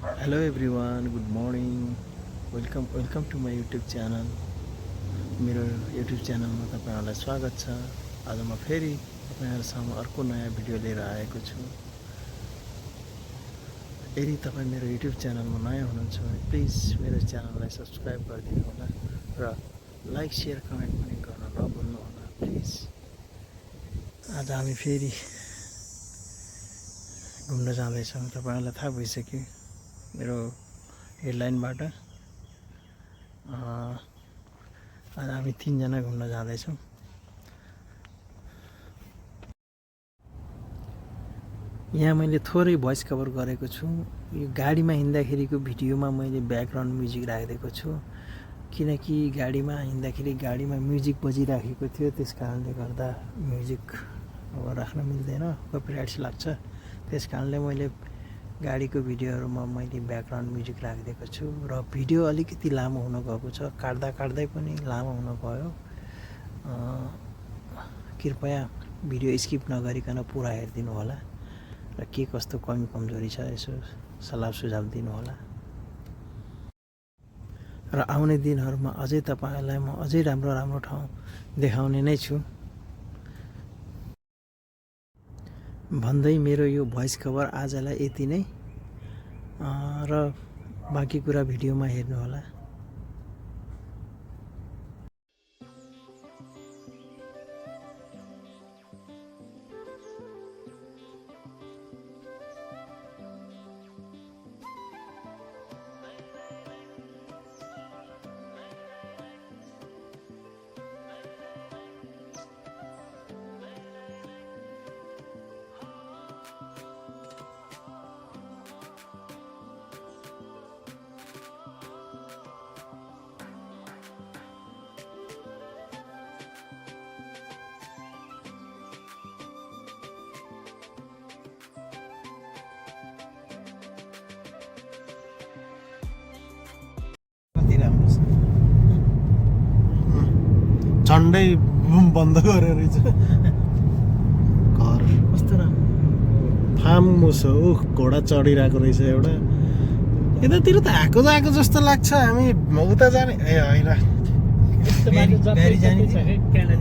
Hello everyone, good morning. Welcome to my YouTube channel. मेरो YouTube च्यानलमा तपाईहरुलाई स्वागत छ। आज म फेरि तपाईहरुसँग अर्को नयाँ भिडियो लिएर आएको छु। यदि तपाई मेरो YouTube च्यानलमा नयाँ हुनुहुन्छ भने प्लिज मेरो च्यानललाई सब्स्क्राइब गरिदिनु होला र लाइक शेयर कमेन्ट पनि गर्न नभुल्नु होला प्लिज। आज हामी फेरि घुम्न जाँदैछौँ। तपाईहरुलाई थाहा भइसक्यो मेरो हेडलाइनबाट। आज हामी 3 जना घुम्न जाँदैछौँ। यहाँ मैले थोरै भोइस कभर गरेको छु। यो गाडीमा हिँड्दाखेरिको भिडियोमा मैले ब्याकग्राउन्ड म्युजिक राखिदिएको छु, किनकि गाडीमा हिँड्दाखेरि गाडीमा म्युजिक बजिराखेको थियो, त्यस कारणले गर्दा म्युजिक अब राख्न मिल्दैन, कपिराइट्स लाग्छ। त्यस कारणले मैले गाडीको भिडियोहरुमा मैले ब्याकग्राउन्ड म्युजिक राखिदिएको छु र भिडियो अलिकति लामो हुन गएको छ, काट्दै पनि लामो हुन गयो। कृपया भिडियो स्किप नगरिकन पुरा हेरिदिनु होला र के कस्तो कमी कमजोरी छ यसो सल्लाह सुझाव दिनु होला। र आउने दिनहरुमा अझै तपाईहरुलाई म अझै राम्रो ठाउँ देखाउने नै छु भन्दै मेरो यो भोइस कभर आजलाई यति नै, र बाँकी कुरा भिडियोमा हेर्नु होला। झन्डै बन्द गरेर रहेछ घर। कस्तो राम्रो फार्म छ। घोडा चढिरहेको रहेछ एउटा। यतातिर त आएको जस्तो लाग्छ। हामी उता जाने ए होइन,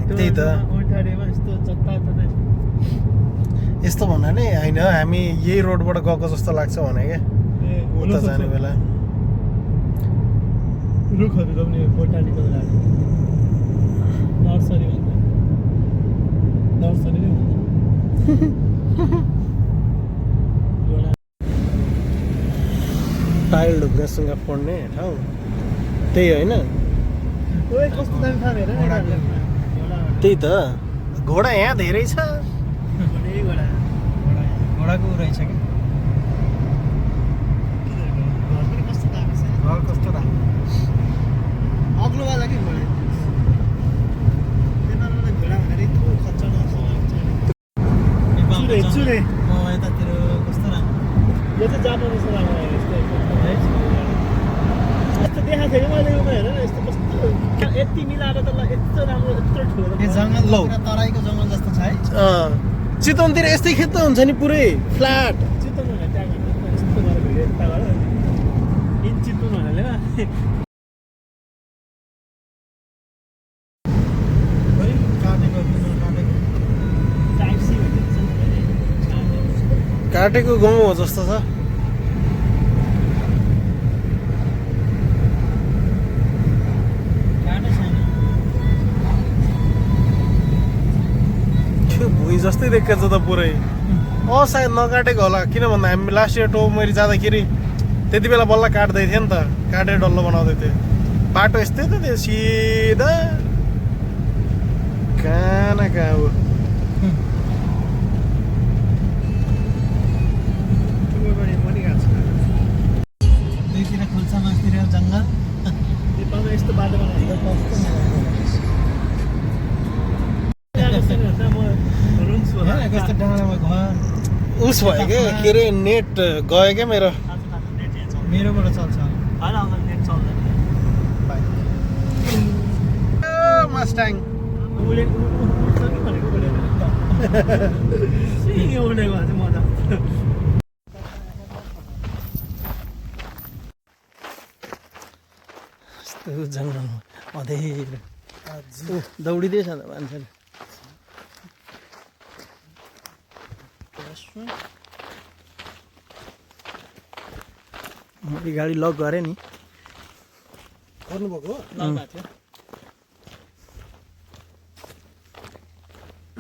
त्यही त यस्तो भन्नाले होइन, हामी यही रोडबाट गएको जस्तो लाग्छ भने क्या उता जाने बेला। रुखहरू रोप्ने बोटानिकल गार्डन नर्सरी भन्दा नर्सरी नै भन्दा टाइल ढुङ्गासँग पढ्ने ठाउँ त्यही होइन? कस्तो दामी ठाउँ हेर। त्यही त घोडा यहाँ धेरै छ। घोडाको रहेछ कि घर कस्तो राम्रो अग्लोवाला कि घोडा। चुरे यतातिर कस्तो राम्रो। यो चाहिँ जापानिज राम्रो यस्तो देखाएको थियो कि मैले उमा हेर न, यस्तो कस्तो यति मिलाएर त यस्तो राम्रो यत्रो ठुलो जङ्गल लौ तराईको जङ्गल जस्तो छ है। चितवनतिर यस्तै खेत त हुन्छ नि पुरै फ्ल्याट। चितवन भनेर त्यहाँ यस्तो गरेर भिडियो यता गर इन चितवन भनेर काटेको गाउँ हो जस्तो छ। भुइँ जस्तै देखेको छ त पुरै। सायद नकाटेको होला, किन भन्दा हामी लास्ट इयर टोपमेरी जाँदाखेरि त्यति बेला बल्ल काट्दै थियो नि त, काटेर डल्लो बनाउँदै थियो। बाटो यस्तै त थियो सिधा कहाँ न कहाँ हो। दुईतिर खुल्छ मासतिर जङ्गल। नेपालमा यस्तो बाटो बनाउँदा कस्तो डाँडामा घर उस भयो क्या। के अरे नेट गयो क्या मेरोबाट चल्छ होइन अङ्कल, नेट चल्दैन। मस्ट्याङ उडेको उडेको चाहिँ मजा। जङ्गलमा अँधेरो दौडिँदैछ त मान्छेले मैले गाडी लक गरेँ नि गर्नुभएको लक भएको थियो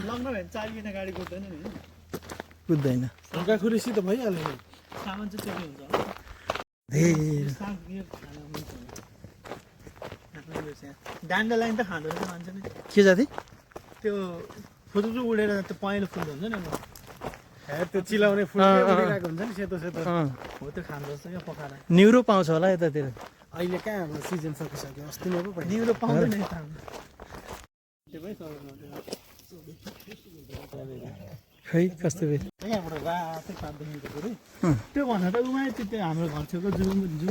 लक नभए चाबी बिना गाडी कुद्दैन नि कुद्दैन ढुङ्गाखुरी त भइहाल्यो नि सामान चाहिँ त्यही हुन्छ धेरै डान्डा लाइन त खाँदो रहेछ मान्छेले के जाति त्यो फुटुटु उडेर त्यो पहेँलो फुल हुन्छ नि त्यो चिलाउने फुल उडिरहेको हुन्छ नि सेतो सेतो हो त्यो खाँदो रहेछ क्या पकाएर न्युरो पाउँछ होला यतातिर अहिले कहाँ हाम्रो सिजन सकिसक्यो अस्ति नै पो पाइन्छ निउरो पाउँदैन यता खै कस्तो बेर यहाँबाट रातै पात देखिन्छ फेरि त्यो भन्दा त उहाँ त्यो हाम्रो घर छेउको जु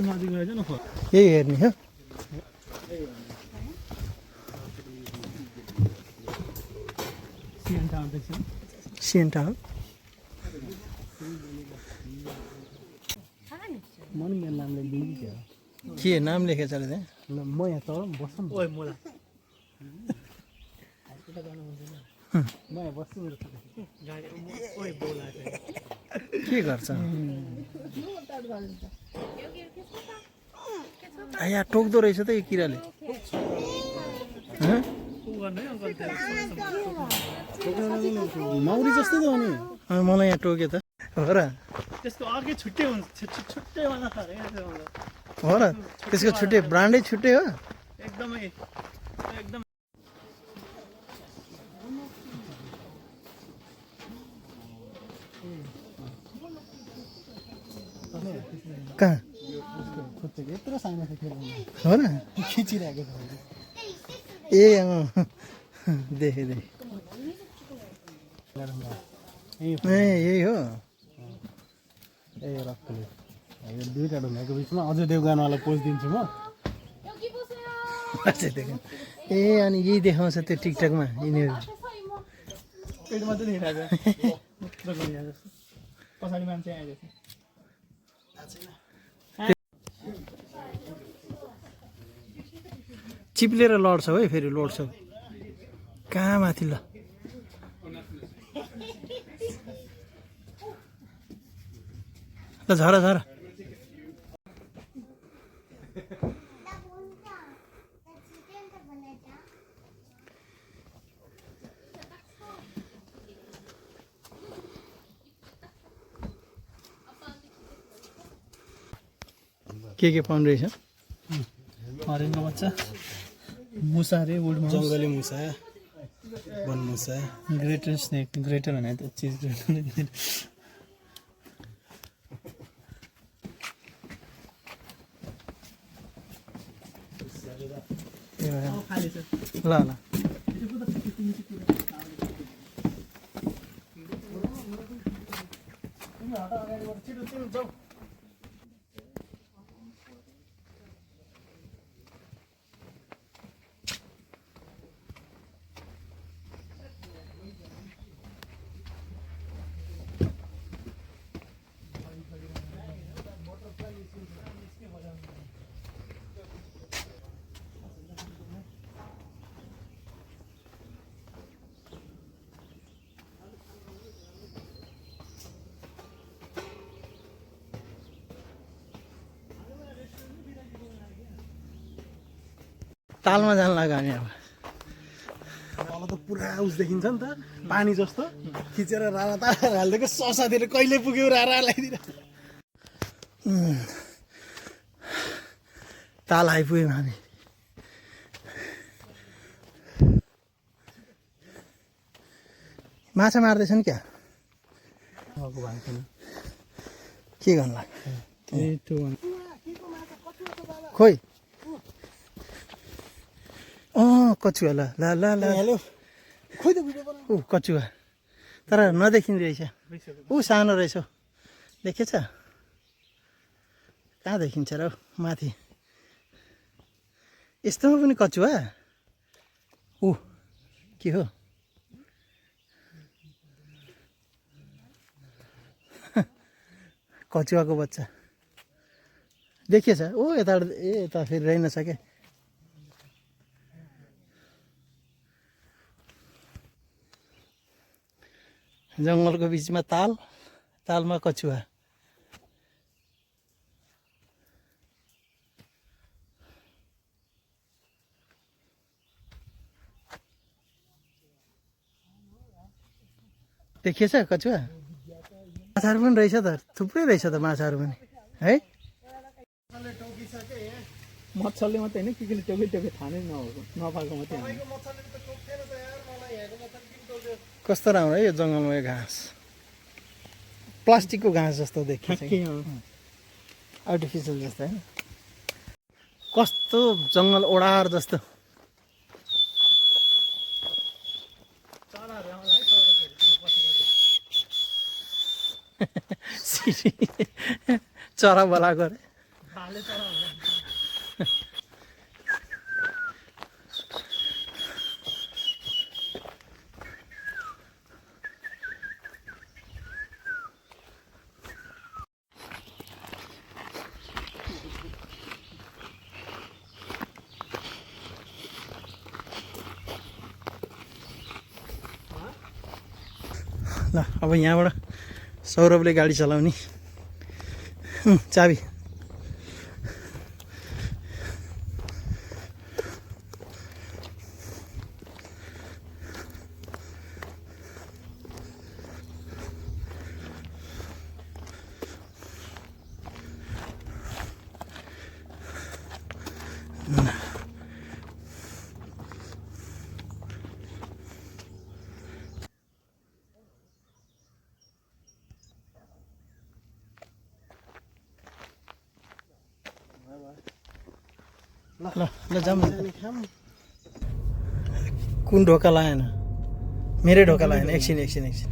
नजिक रहेछ न खोला यही हेर्ने हो सिएन टाउन देख्छ सिएन्टा हो म नि मेरो नामले दिनु थियो के नाम लेखेछ अरे त्यहाँ म यहाँ तल बस्छु नि ओइ मोला म यहाँ बस्छु मेरो गाडी ओइ बोला के गर्छ यहाँ टोक्दो रहेछ त यो किराले हँ? माउरी जस्तै त हो नि मलाई यहाँ टोक्यो त हो र त्यसको अर्कै छुट्टै हुन्छ छुट्टै वाला छ अरे हो र त्यसको छुट्टै ब्रान्डै छुट्टै हो एकदमै एकदम कहाँ खुट्टेको यत्रो सानो थियो हो र खिचिरहेको छ ए देखेँ देखेँ ए यही हो ए रक्तले यो दुईवटा ढुङ्गाको बिचमा अझै देवगानवाला पोज दिन्छु म अच्छा देखेँ ए अनि यही देखाउँछ त्यो टिकटकमा यिनीहरू पेट मात्रै देखिरहेको पछाडि मान्छे आइरहेछ चिप्लेर लड्छ है फेरि लड्छ कहाँ माथि ल झरा झरा के पाउनु रहेछ हरिणको बच्चा मुसा रे वुड माउस जङ्गली मुसा वन मुसा ग्रेटर स्नेक ग्रेटर भने त चिज ग्रेटर ल ल तालमा जान लाग्यो हामी अब तल त पुरा उस देखिन्छ नि त पानी जस्तो खिचेर रारा तारा हालिदिएको ससातिर कहिले पुग्यो रारा लगाइदिएर ताल आइपुग्यौँ हामी माछा मार्दैछन् क्या के गर्नु लाग्यो खोइ कचुवा ल ल ल ल हेलो खोइ त भिडियो बना ऊ कचुवा तर नदेखिने रहेछ ऊ सानो रहेछ देखेछ कहाँ देखिन्छ र माथि यस्तोमा पनि कचुवा ऊ के हो कचुवाको बच्चा देखिएछ ओ यता ए यता फेरि रहेन सके जङ्गलको बिचमा ताल, तालमा कछुवा। देखिएछ कछुवा? माछाहरू पनि रहेछ त, थुप्रै रहेछ त माछाहरू पनि है। मच्छरले मात्रै होइन के केले टोके थाहा नै नपाएको मात्रै होइन। कस्तो राम्रो है यो जङ्गलमा यो घाँस, प्लास्टिकको घाँस जस्तो देखिन्छ कि, आर्टिफिसियल जस्तो होइन। कस्तो जङ्गल ओडार जस्तो। चरा बोलाएको अरे। ल अब यहाँबाट सौरभले गाडी चलाउने। चाबी। ल ल जाऊँ न। कुन ढोका लाएन? मेरै ढोका लाएन। एकछिन एकछिन एकछिन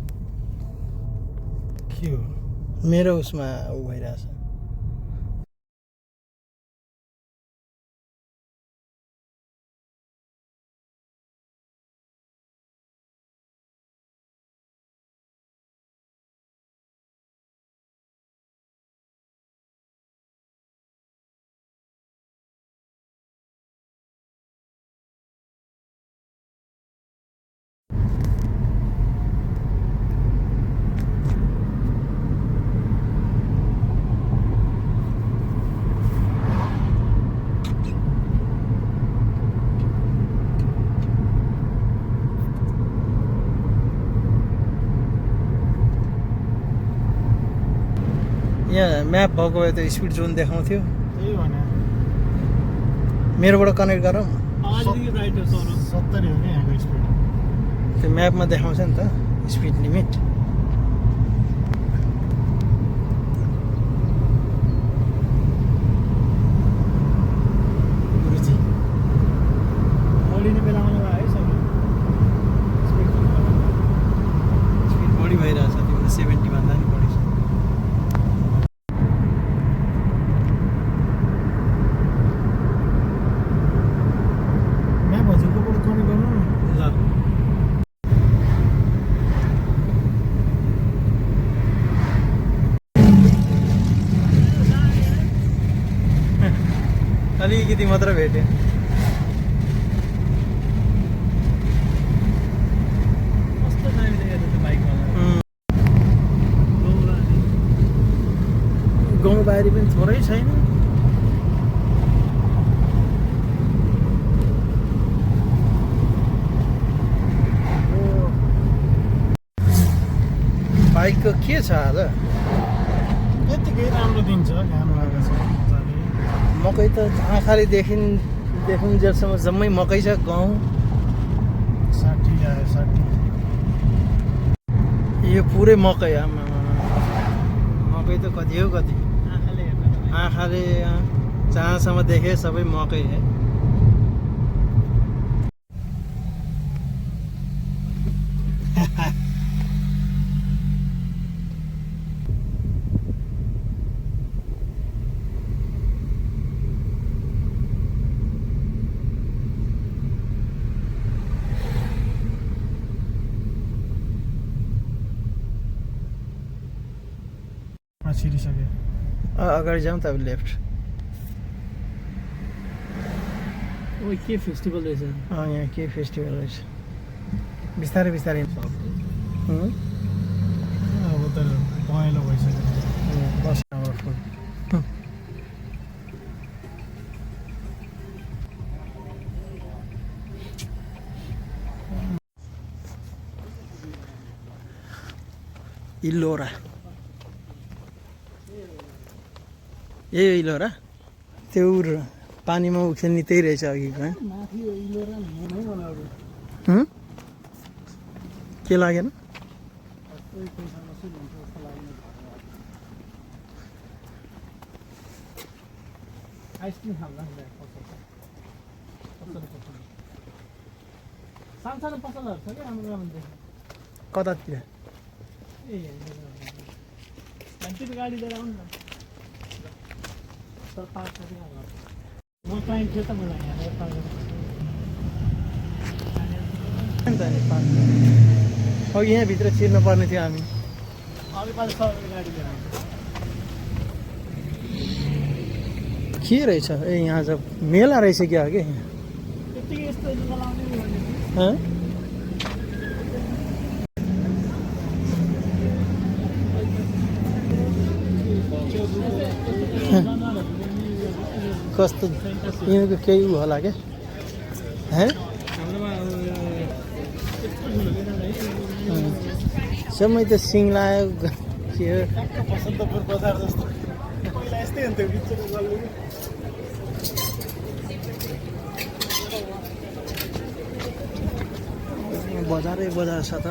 के हो? मेरो उसमा ऊ भइरहेछ। यहाँ म्याप भएको भए त स्पिड जोन देखाउँथ्यो। त्यही भने मेरोबाट कनेक्ट गरौँ। अलिकति राइट हो सर। 70 हो क्या यहाँको स्पिड। त्यो म्यापमा देखाउँछ नि त स्पिड लिमिट। गुरुजी मोडिने बेलामा है सर स्पिड बढी भइरहेछ, तिम्रो 70 भन्दा नि बढी छ। म्याप हजुरकोबाट कनेक्ट गर्नु न। ल अलिकति मात्र भेट्यो। कस्तो दामी देखेको त्यो बाइकमा। गाउँ बारी पनि थोरै छैन। बाइकको के छ आज? यतिकै राम्रो दिन्छ, घाम लागेको छ मजाले। मकै त आँखाले देखुन्जेलसम्म जम्मै मकै छ। गहुँ 60 आयो 60। यो पुरै मकै। मकै त कति हो कति। आँखाले हेर्दा आँखाले जहाँसम्म देखे सबै मकै है। छिरिसक्यो। अगाडि जाउँ त अब लेफ्ट। ओ के फेस्टिभल रहेछ। यहाँ के फेस्टिभल रहेछ। बिस्तारै बिस्तारै त पहेँलो भइसक्यो बस हाम्रो फुल इल्लोरा ए इल्लोरा त्यो पानीमा उखेल्ने त्यही रहेछ अघिको माथि इलोरा हुने बनाउँदै के लागेन आइसक्रिम खाल्दा सानो पसलहरू छ क्या राम्रो राम्रो देख्छ कतातिर ए त्यो गाडी लिएर आउनु न म पाइन्थ्यो त मलाई अघि यहाँभित्र छिर्नु पर्ने थियो हामी अलिकति सबै गाडी लिएर आउनु के रहेछ ए यहाँ चाहिँ मेला रहेछ क्या कि त्यतिकै यस्तो चलाउने हँ? कस्तो यिनीहरूको केही होला क्या समय त सिङ लाग्यो के हो बसन्तपुर बजार जस्तो पहिला यस्तै हुन्थ्यो बिचको गल्ली बजारै बजार छ त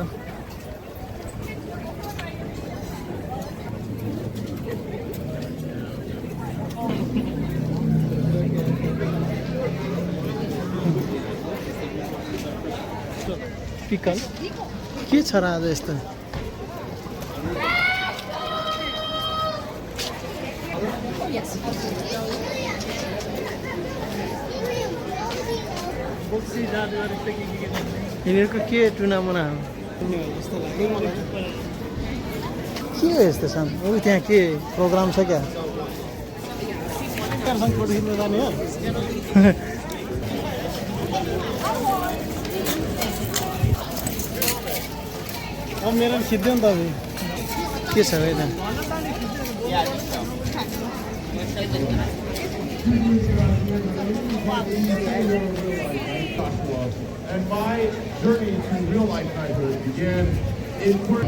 पिकल के छ र आज यस्तो यिनीहरूको के टुनामुना हो के यस्तो छन् ऊ त्यहाँ के प्रोग्राम छ क्या फोटो खिच्न जाने हो अब मेरो खिच्दैन त अभी के छ है त And my journey to real life knighthood began in on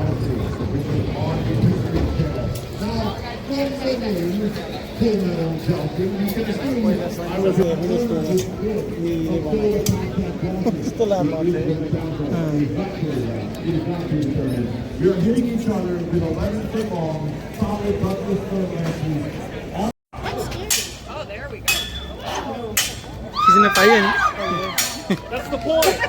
Now, from the name Full Metal Falcon, you can assume I was a यस्तो लामो You're hitting each other with 11-foot long, solid Douglas stone lances. खिच्न पाइयो नि That's the point.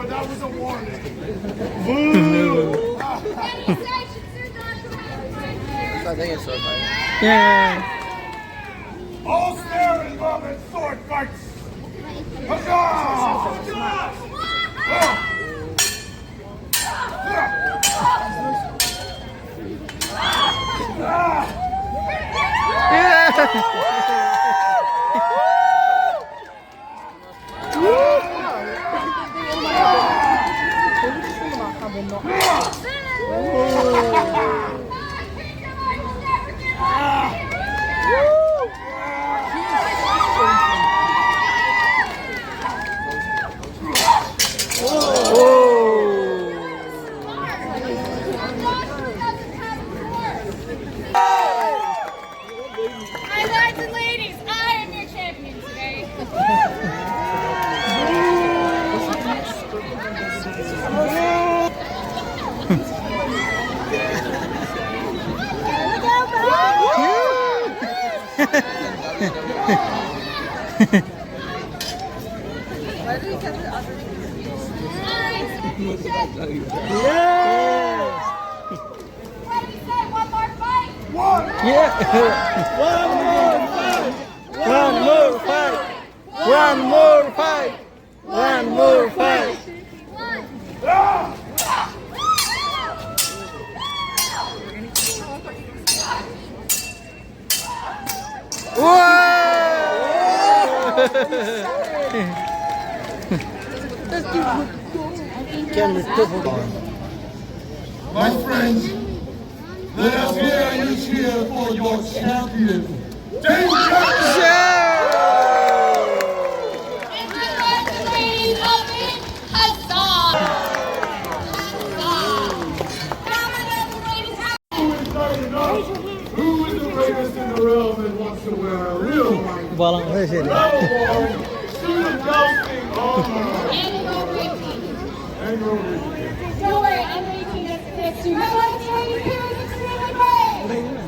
That was a warning. Yeah. All stare and love and sword fights. Huzzah! My lords and ladies, I am your champion today. What do you say? One more fight? Yeah. One more fight. One more fight. One more fight. My friends, let us hear you cheer for your champion, Danger! And the ladies of it, huzzah! Who is the greatest in the realm and wants to wear a real white बोलाउँदै फेरि suit jousting armor? And go with me. Don't worry, I'm making this fix. You know what? The lady here is extremely brave.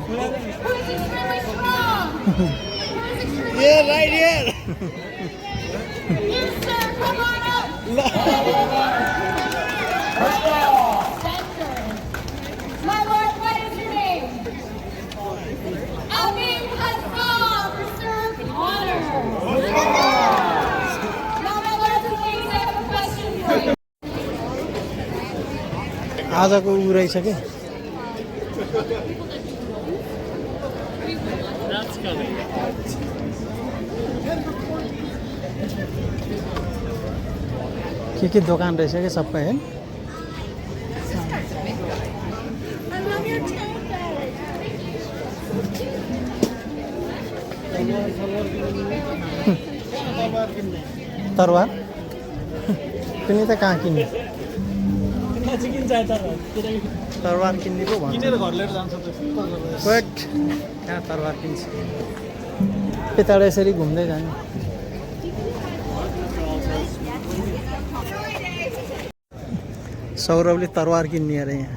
Who is extremely strong. Who is extremely Yeah, right here. Yes, sir. Come on up. Center. My lord, what is your name? Amin Hassan, reserved honor. Now, my lords and ladies, I have a question for you. आजको उ रहेछ कि के दोकान रहेछ कि सबै है I love your तरवार किन्ने त कहाँ किन्ने तरवार किन्ने पो भन्छ किनेर घर लिएर जान्छ बट कहाँ तरवार किन्छ यताबाट यसरी घुम्दै जाने सौरभले तरवार किन्ने अरे यहाँ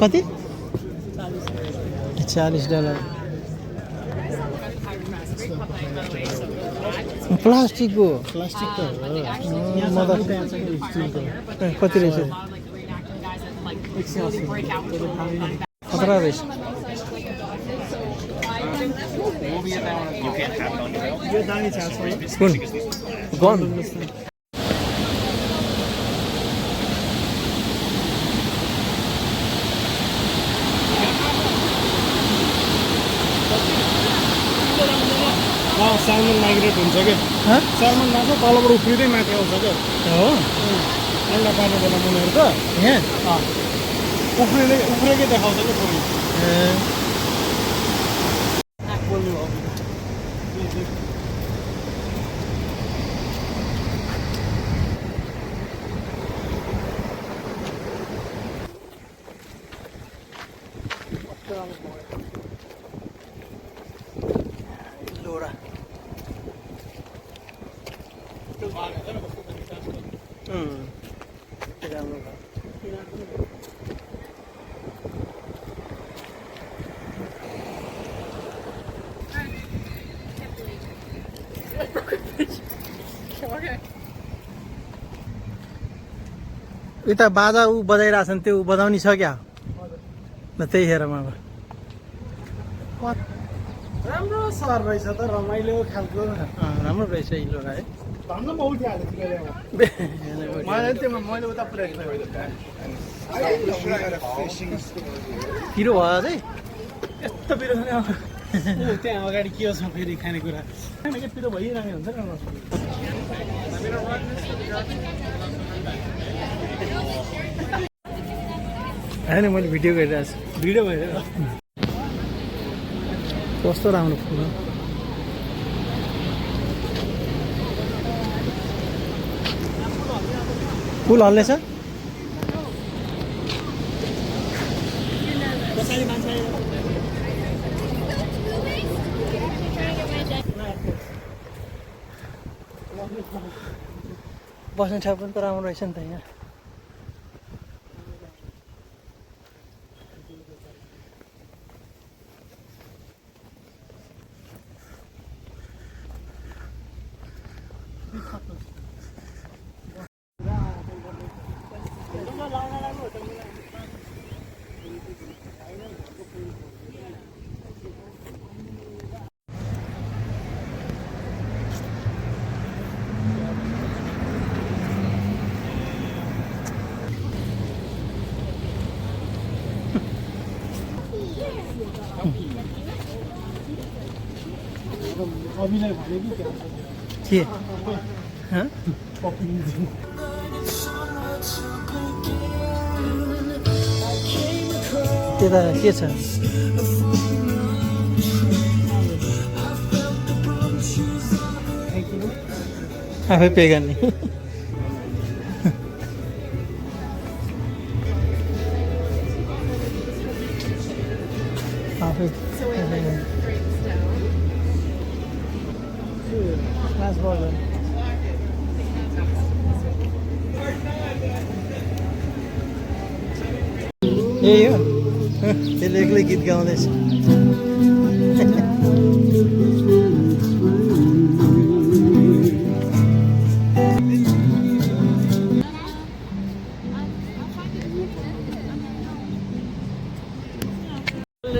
कति $40 प्लास्टिकको प्लास्टिक त म त कति रहेछ खतरा रहेछ यो दामी छ कुन गन सालमन माइग्रेट हुन्छ क्या सालमन माछा तलबाट उफ्रिँदै माथि आउँछ क्या हो अन्डा पार्ने बेला मुनिहरू त यहाँ उफ्रेकै देखाउँछ क्या पुरै बोल्नु हो लोरा राम्रो भयो उता बाजा ऊ बजाइरहेछन् त्यो बजाउने छ क्या ल त्यही हेरौँ अब राम्रो सहर रहेछ त रमाइलो खालको राम्रो रहेछ इलोरा है धन्न म उठिहालेँ मैले त्यो मैले उता पुऱ्याएको पिरो भयो अझै यस्तो पिरो छ नि त्यहाँ अगाडि के छ फेरि खानेकुरा के पिरो भइरहेको हुन्छ नि होइन मैले भिडियो गरिरहेको छु भिडियो भइरहेको कस्तो राम्रो फुल हो फुल हल्लेछ बस्ने ठाउँ पनि त राम्रो रहेछ नि त यहाँ अभिनय भने कि के हँ? पप्पी त्यता के छ आफै पे गर्ने आफै क्लास बर्गर यही हो त्यसले एक्लै गीत गाउँदैछ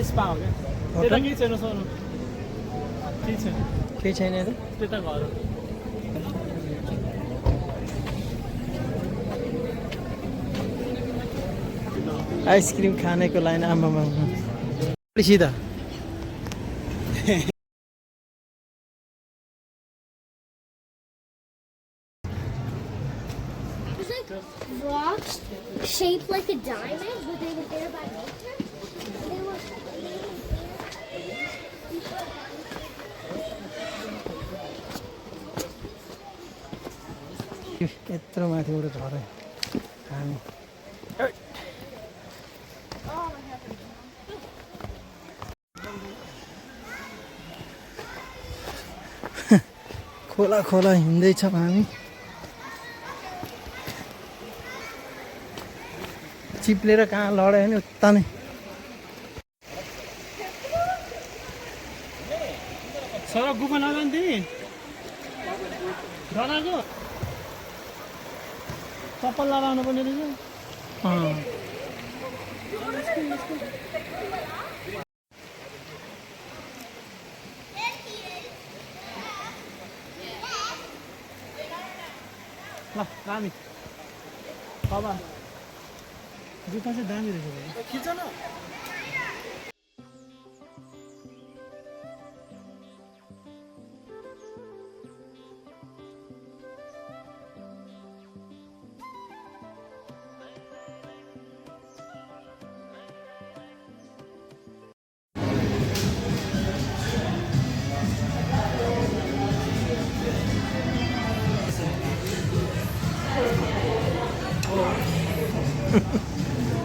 स्पा हो क्या त्यता केही छैन सोनु केही छैन केही छैन यता त्यता घर हो आइसक्रिम खानेको लाइन आमामा सिधा There's like rocks shaped like a diamond, but they were there by nature. They were यत्रो माथिबाट झरे हामी खोला खोला हिँड्दैछौँ हामी चिप्लेर कहाँ लड्यो भने उता नै सर गुफा नजान्थे डराएको चप्पल लगाउनु पर्ने रहेछ ल दामी बाबा जुत्ता चाहिँ दामी रहेछ खिच न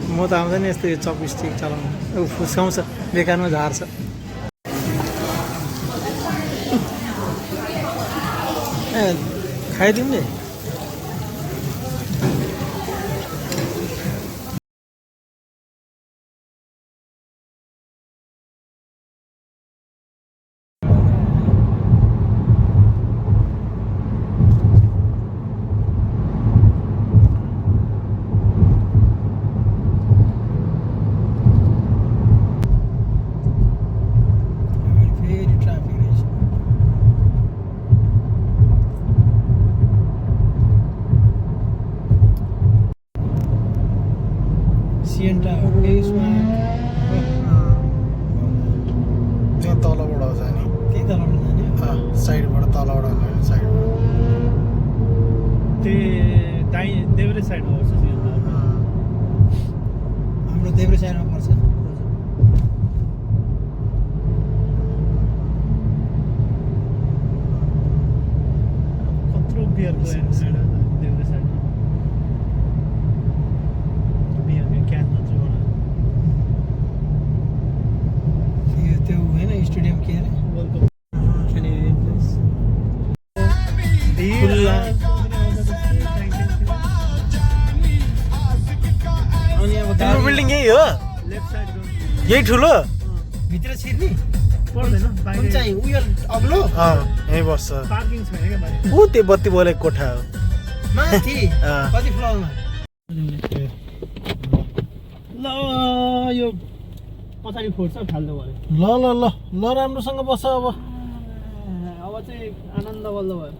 म त आउँदैन यस्तो यो चपस्टिक चलाउनु फुस्काउँछ बेकारमा झार्छ ए खाइदिउँ नि सिएन्टा यसमा त्यहाँ तलबाट आउँछ नि त्यही तलबाट जाने साइडबाट तलबाट गयो साइडबाट त्यही दाइ देब्रे साइडमा पर्छ हाम्रो देब्रे साइडमा पर्छ कत्रो बियरको साइड देब्रे साइडमा बियरको क्यान मात्रै बनायो त्यो होइन स्टेडियम के अरे वर्ल्ड कप खेल्ने प्लेस खुल्ला अनि अब तिम्रो बिल्डिङ यही हो लेफ्ट साइड यही ठुलो भित्र छिर्ने पर्दैन कुन बाहिर चाहिँ उयो अग्लो यहीँ बस्छ पार्किङ छैन क्या बाहिर ऊ त्यो बत्ती बोलेको कोठा हो माथि कति फ्लोरमा ल यो पछाडि फोड्छ फाल्दो भयो ल ल ल ल राम्रोसँग बस्छ अब अब चाहिँ आनन्द बल्ल भयो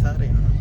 साह्रै हिँड्नु